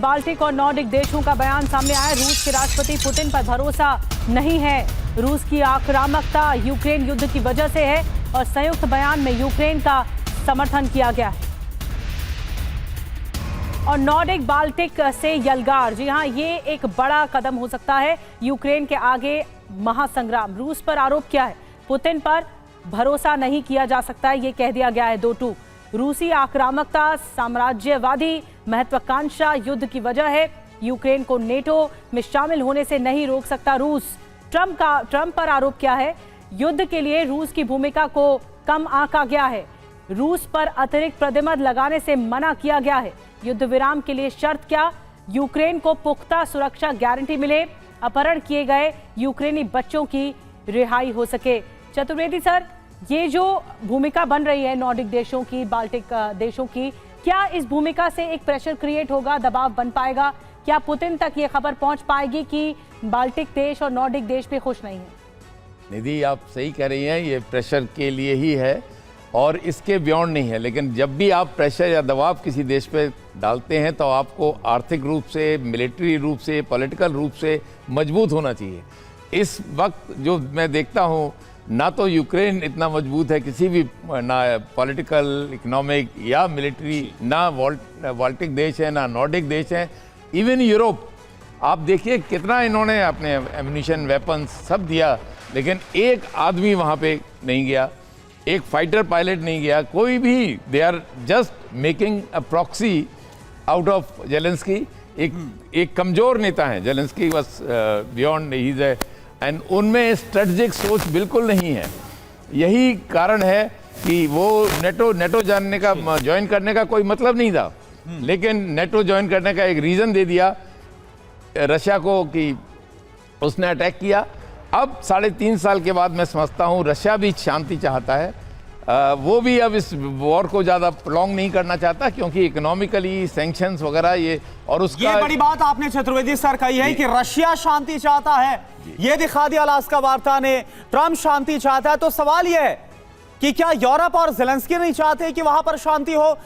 Baltic और Nordic देशों का बयान सामने आया। रूस के राष्ट्रपति पुतिन पर भरोसा नहीं है। रूस की आक्रामकता यूक्रेन युद्ध की वजह से है और संयुक्त बयान में यूक्रेन का समर्थन किया गया है। और नॉर्डिक बाल्टिक से यलगार, जी हां, ये एक बड़ा कदम हो सकता है यूक्रेन के आगे महासंग्राम। रूस पर आरोप किया है, पुतिन पर भरोसा नहीं किया जा सकता है, ये कह दिया गया है 2-2। रूसी आक्रामकता साम्राज्यवादी महत्वाकांक्षा युद्ध की वजह है। यूक्रेन को नेटो में शामिल होने से नहीं रोक सकता रूस। ट्रंप पर आरोप किया है, युद्ध के लिए रूस की भूमिका को कम आंका गया है। रूस पर अतिरिक्त प्रतिबंध लगाने से मना किया गया है। युद्ध विराम के लिए शर्त क्या? यूक्रेन को पुख्ता सुरक्षा गारंटी मिले, अपहरण किए गए यूक्रेनी बच्चों की रिहाई हो सके। चतुर्वेदी सर, ये जो भूमिका बन रही है नॉर्डिक देशों की, बाल्टिक देशों की, क्या इस भूमिका से एक प्रेशर क्रिएट होगा, दबाव बन पाएगा? क्या पुतिन तक ये खबर पहुंच पाएगी कि बाल्टिक देश और नॉर्डिक देश भी खुश नहीं है? निधि, आप सही कह रही हैं, ये प्रेशर के लिए ही है और इसके बियॉन्ड नहीं है। लेकिन जब भी आप प्रेशर या दबाव किसी देश पे डालते हैं तो आपको आर्थिक रूप से, मिलिट्री रूप से, पॉलिटिकल रूप से मजबूत होना चाहिए। इस वक्त जो मैं देखता हूँ, ना तो यूक्रेन इतना मजबूत है किसी भी, ना पॉलिटिकल, इकोनॉमिक या मिलिट्री, ना बाल्टिक देश है, ना नॉर्डिक देश है, इवन यूरोप। आप देखिए कितना इन्होंने अपने एम्यूनिशन, वेपन्स सब दिया, लेकिन एक आदमी वहाँ पे नहीं गया, एक फाइटर पायलट नहीं गया, कोई भी। They are just making a proxy out of Zelensky. एक कमज़ोर नेता है जेलेंस्की, बस बियॉन्ड ही इज एंड उनमें स्ट्रेटजिक सोच बिल्कुल नहीं है। यही कारण है कि वो नेटो ज्वाइन करने का कोई मतलब नहीं था, लेकिन नेटो ज्वाइन करने का एक रीज़न दे दिया रशिया को कि उसने अटैक किया। अब 3.5 साल के बाद मैं समझता हूँ रशिया भी शांति चाहता है। वो भी अब इस वॉर को ज़्यादा प्रोलॉन्ग नहीं करना चाहता, क्योंकि इकोनॉमिकली सैंक्शंस वगैरह ये और उसका ये बड़ी बात आपने चतुर्वेदी सर कही है कि रशिया शांति चाहता है। ये दिखा दिया अलास्का वार्ता ने, ट्रंप शांति चाहता है। तो सवाल यह है कि क्या यूरोप और ज़ेलेंस्की नहीं चाहते कि वहां पर शांति हो?